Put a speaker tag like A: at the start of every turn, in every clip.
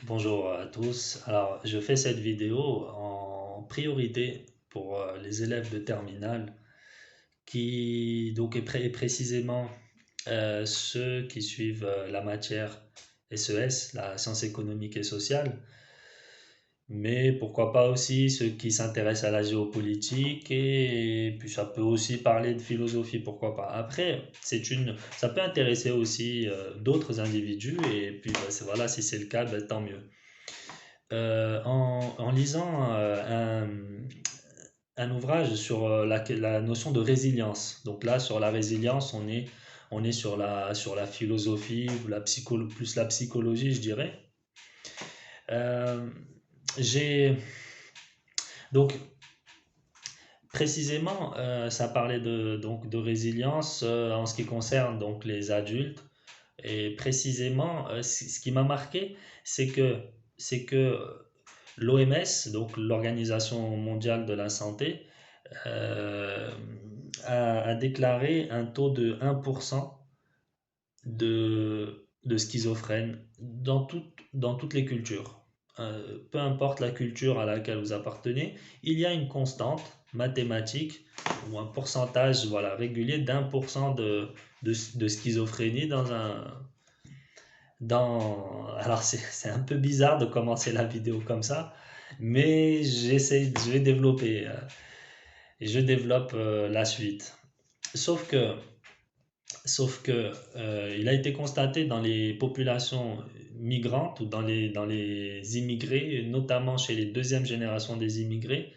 A: Bonjour à tous. Alors, je fais cette vidéo en priorité pour les élèves de terminale qui, donc, précisément ceux qui suivent la matière SES, la science économique et sociale, mais pourquoi pas aussi ceux qui s'intéressent à la géopolitique et puis ça peut aussi parler de philosophie, pourquoi pas. Après, ça peut intéresser aussi d'autres individus et puis bah, voilà, si c'est le cas, bah, tant mieux. En lisant un ouvrage sur la notion de résilience. Donc là, sur la résilience, on est sur la philosophie, ou plus la psychologie, je dirais. Euh, j'ai donc précisément, ça parlait de résilience en ce qui concerne donc les adultes. Et précisément, ce qui m'a marqué, c'est que, c'est que l'OMS, donc l'Organisation mondiale de la santé, euh, a déclaré un taux de 1% de schizophrènes dans toutes les cultures. Peu importe la culture à laquelle vous appartenez, il y a une constante mathématique ou un pourcentage voilà, régulier d'1% de schizophrénie alors c'est un peu bizarre de commencer la vidéo comme ça, mais je vais développer, je développe la suite. Sauf que, il a été constaté dans les populations migrantes ou dans les immigrés, notamment chez les deuxième génération des immigrés,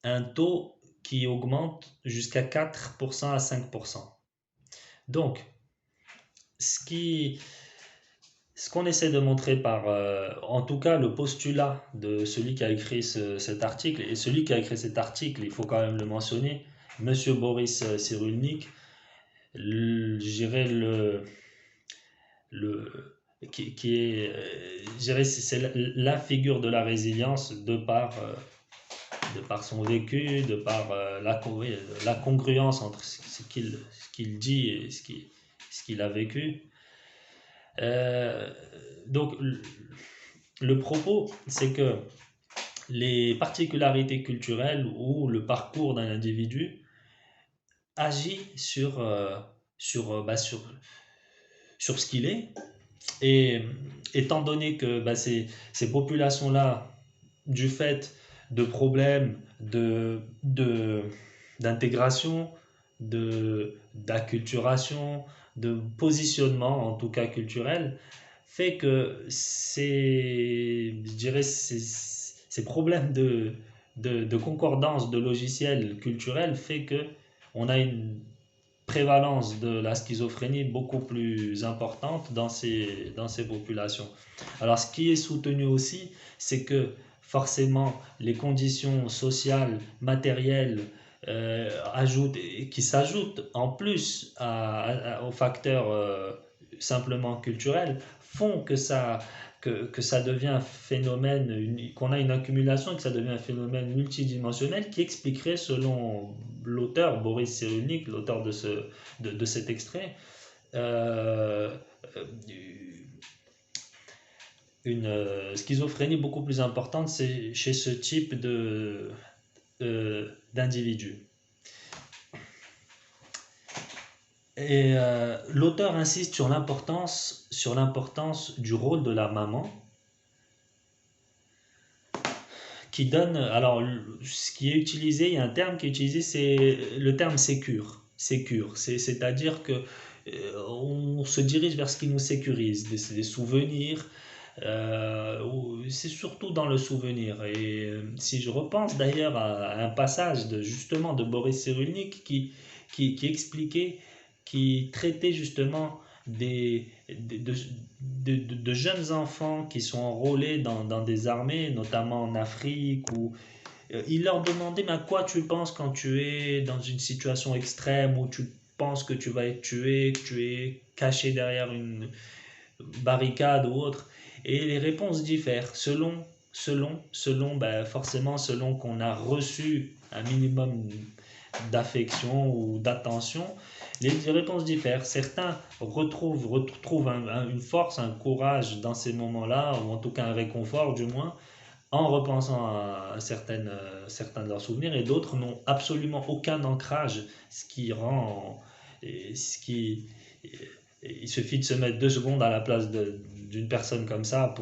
A: un taux qui augmente jusqu'à 4% à 5%. Donc, ce qui, ce qu'on essaie de montrer par, en tout cas, le postulat de celui qui a écrit cet article, et celui qui a écrit cet article, il faut quand même le mentionner, Monsieur Boris Cyrulnik, je dirais le, qui est, je dirais, c'est la figure de la résilience de par son vécu, de par oui, la congruence entre ce qu'il dit et ce qu'il a vécu. Euh, donc, le propos, c'est que les particularités culturelles ou le parcours d'un individu agit sur ce qu'il est. Et étant donné que bah, ces populations-là, du fait de problèmes d'intégration, d'acculturation, de positionnement, en tout cas culturel, fait que je dirais, ces problèmes de concordance de logiciels culturels fait que on a une prévalence de la schizophrénie beaucoup plus importante dans ces populations. Alors, ce qui est soutenu aussi, c'est que forcément, les conditions sociales, matérielles, qui s'ajoutent en plus aux facteurs simplement culturels, font que ça devient un phénomène, qu'on a une accumulation et que ça devient un phénomène multidimensionnel qui expliquerait, selon l'auteur, Boris Cyrulnik, l'auteur de cet extrait, euh, une schizophrénie beaucoup plus importante chez ce type d'individu. Et l'auteur insiste sur l'importance du rôle de la maman qui donne, alors ce qui est utilisé, il y a un terme qui est utilisé, c'est le terme sécure. Sécure, c'est-à-dire que on se dirige vers ce qui nous sécurise, des souvenirs, c'est surtout dans le souvenir. Et si je repense d'ailleurs à un passage justement de Boris Cyrulnik qui expliquait, qui traitait justement de jeunes enfants qui sont enrôlés dans des armées, notamment en Afrique, où il leur demandait mais à quoi tu penses quand tu es dans une situation extrême où tu penses que tu vas être tué, que tu es caché derrière une barricade ou autre. Et les réponses diffèrent forcément selon qu'on a reçu un minimum d'affection ou d'attention. Les réponses diffèrent. Certains retrouvent une force, un courage dans ces moments-là, ou en tout cas un réconfort du moins, en repensant à certains de leurs souvenirs, et d'autres n'ont absolument aucun ancrage, ce qui rend, ce qui, il suffit de se mettre 2 secondes à la place d'une personne comme ça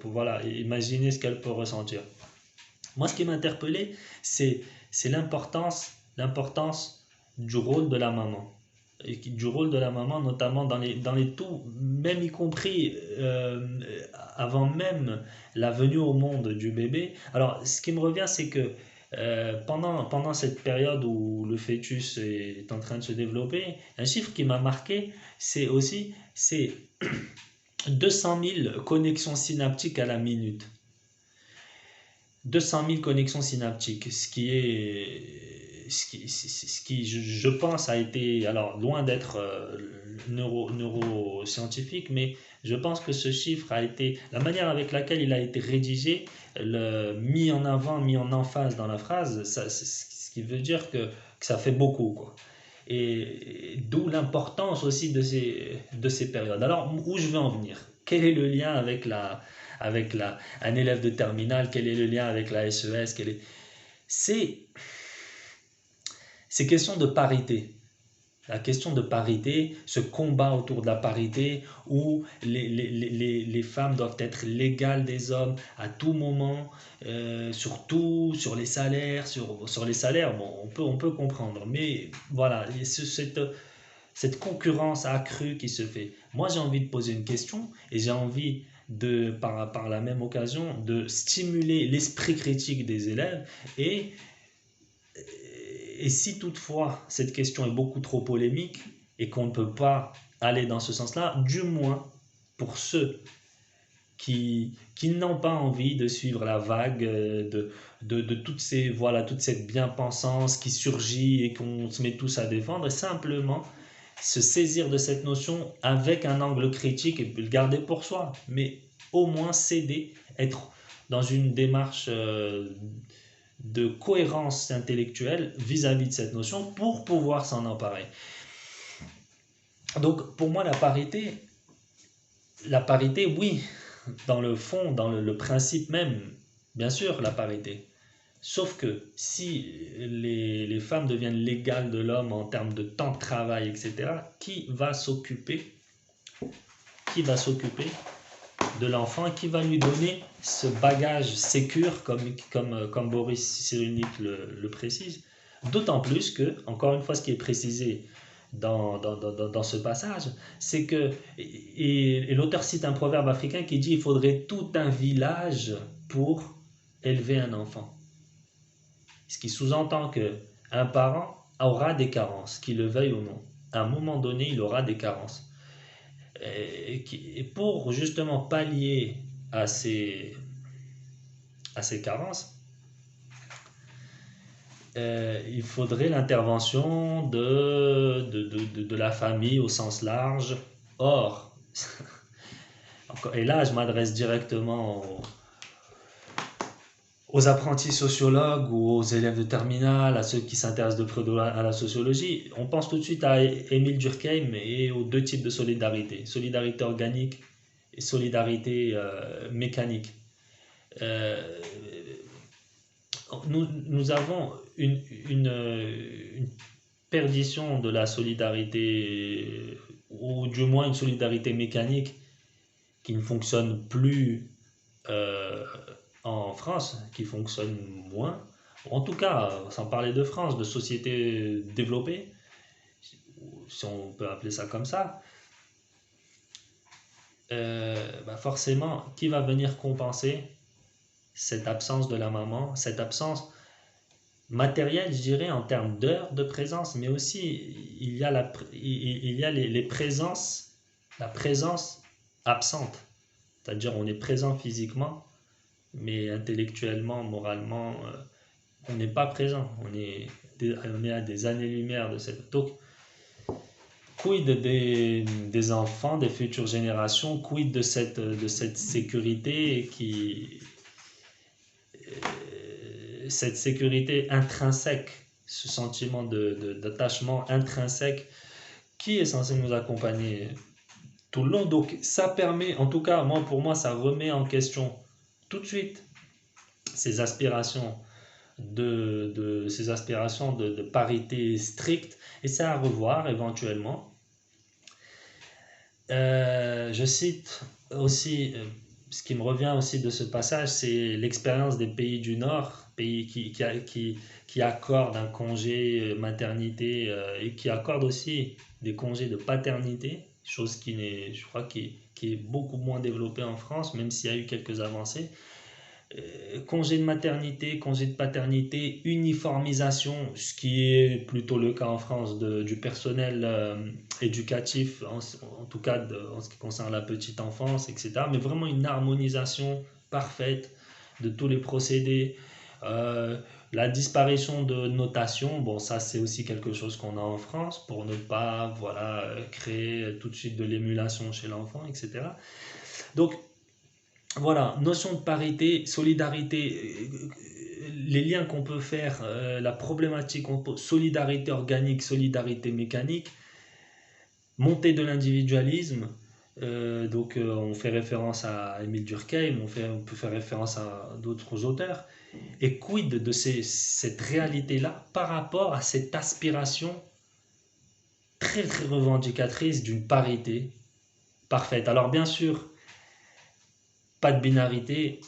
A: voilà, imaginer ce qu'elle peut ressentir. Moi, ce qui m'a interpellé, c'est l'importance du rôle de la maman. Et du rôle de la maman, notamment dans les tout, même y compris avant même la venue au monde du bébé. Alors, ce qui me revient, c'est que pendant cette période où le fœtus est en train de se développer, un chiffre qui m'a marqué, c'est 200 000 connexions synaptiques à la minute. 200 000 connexions synaptiques, ce qui je pense, a été, alors loin d'être neuroscientifique, mais je pense que ce chiffre a été, la manière avec laquelle il a été rédigé, mis en avant, mis en emphase dans la phrase, ce qui veut dire que ça fait beaucoup, quoi. Et d'où l'importance aussi de ces périodes. Alors, où je veux en venir? Quel est le lien avec un élève de terminale? Quel est le lien avec la SES? C'est question de parité. La question de parité, ce combat autour de la parité où les femmes doivent être l'égale des hommes à tout moment, surtout sur les salaires, sur les salaires, bon, on peut comprendre, mais voilà, cette concurrence accrue qui se fait. Moi, j'ai envie de poser une question et j'ai envie par la même occasion, de stimuler l'esprit critique des élèves et si toutefois cette question est beaucoup trop polémique et qu'on ne peut pas aller dans ce sens-là, du moins pour ceux qui n'ont pas envie de suivre la vague de toute cette bien-pensance qui surgit et qu'on se met tous à défendre, et simplement se saisir de cette notion avec un angle critique et le garder pour soi, mais au moins céder, être dans une démarche de cohérence intellectuelle vis-à-vis de cette notion pour pouvoir s'en emparer. Donc pour moi, la parité, oui, dans le fond, dans le principe même, bien sûr, la parité. Sauf que si les femmes deviennent l'égale de l'homme en termes de temps de travail, etc., qui va s'occuper de l'enfant, qui va lui donner ce bagage sécure, comme Boris Cyrulnik le précise. D'autant plus que, encore une fois, ce qui est précisé dans ce passage, c'est que, et l'auteur cite un proverbe africain qui dit: il faudrait tout un village pour élever un enfant. Ce qui sous-entend qu'un parent aura des carences, qu'il le veuille ou non. À un moment donné, il aura des carences. Et pour justement pallier à ces carences, il faudrait l'intervention de la famille au sens large. Or, et là je m'adresse directement aux apprentis sociologues ou aux élèves de terminale, à ceux qui s'intéressent de près à la sociologie, on pense tout de suite à Émile Durkheim et aux 2 types de solidarité: solidarité organique et solidarité mécanique. Nous avons une perdition de la solidarité, ou du moins une solidarité mécanique qui ne fonctionne plus en France, qui fonctionne moins. En tout cas, sans parler de France, de sociétés développées, si on peut appeler ça comme ça, forcément, qui va venir compenser cette absence de la maman, cette absence matérielle, je dirais, en termes d'heures de présence, mais aussi il y a les présences, la présence absente, c'est-à-dire on est présent physiquement, mais intellectuellement, moralement, on n'est pas présent, on est à des années-lumière de cette. Donc, quid des enfants, des futures générations, quid de cette sécurité cette sécurité intrinsèque, ce sentiment d'attachement intrinsèque qui est censé nous accompagner tout le long. Donc ça permet, en tout cas, pour moi, ça remet en question tout de suite ces aspirations de parité stricte, et c'est à revoir éventuellement. Je cite aussi, ce qui me revient aussi de ce passage, c'est l'expérience des pays du Nord, pays qui accordent un congé maternité et qui accordent aussi des congés de paternité, chose qui n'est, je crois, qui est beaucoup moins développée en France, même s'il y a eu quelques avancées. Congé de maternité, congé de paternité, uniformisation, ce qui est plutôt le cas en France du personnel éducatif, en tout cas en ce qui concerne la petite enfance, etc. Mais vraiment une harmonisation parfaite de tous les procédés. La disparition de notation, bon, ça c'est aussi quelque chose qu'on a en France pour ne pas créer tout de suite de l'émulation chez l'enfant, etc. Donc, voilà, notion de parité, solidarité, les liens qu'on peut faire, la problématique, solidarité organique, solidarité mécanique, montée de l'individualisme. On fait référence à Émile Durkheim, on peut faire référence à d'autres auteurs. Et quid de cette réalité-là par rapport à cette aspiration très très revendicatrice d'une parité parfaite. Alors bien sûr, pas de binarité.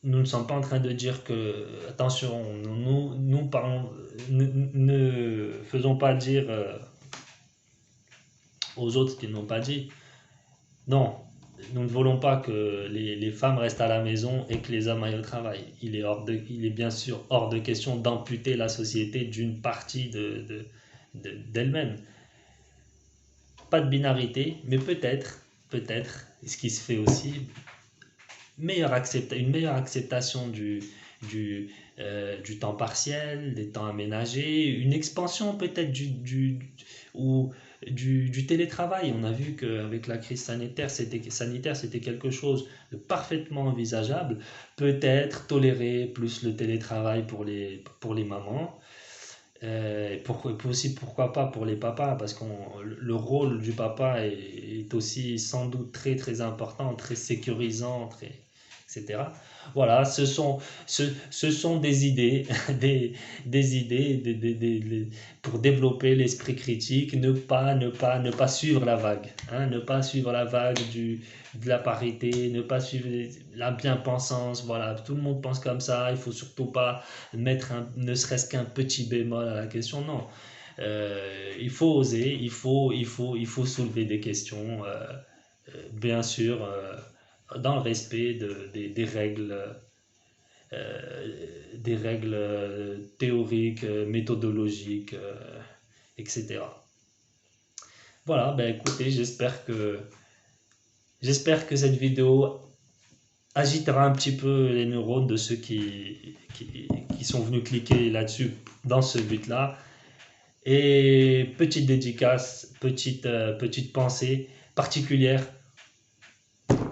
A: Nous ne sommes pas en train de dire que, attention, nous parlons, ne faisons pas dire aux autres ce qu'ils n'ont pas dit. Non, nous ne voulons pas que les femmes restent à la maison et que les hommes aillent au travail. Il est bien sûr hors de question d'amputer la société d'une partie d'elle-même. Pas de binarité, mais peut-être, ce qui se fait aussi, une meilleure acceptation du temps partiel, des temps aménagés, une expansion peut-être du télétravail. On a vu qu'avec la crise sanitaire, c'était quelque chose de parfaitement envisageable. Peut-être tolérer plus le télétravail pour les mamans. Aussi, pourquoi pas pour les papas, parce que le rôle du papa est aussi sans doute très très important, très sécurisant, etc. Voilà, ce sont des idées, des idées pour développer l'esprit critique, ne pas suivre la vague, hein, ne pas suivre la vague de la parité, ne pas suivre la bien-pensance. Voilà, tout le monde pense comme ça, il faut surtout pas mettre ne serait-ce qu'un petit bémol à la question. Non, il faut oser, il faut soulever des questions, bien sûr, dans le respect des règles théoriques, méthodologiques, etc. Voilà, ben écoutez, j'espère que cette vidéo agitera un petit peu les neurones de ceux qui sont venus cliquer là-dessus dans ce but-là. Et petite dédicace, petite pensée particulière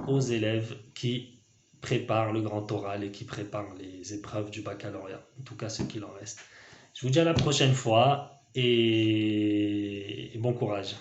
A: aux élèves qui préparent le grand oral et qui préparent les épreuves du baccalauréat, en tout cas ce qu'il en reste. Je vous dis à la prochaine fois et bon courage.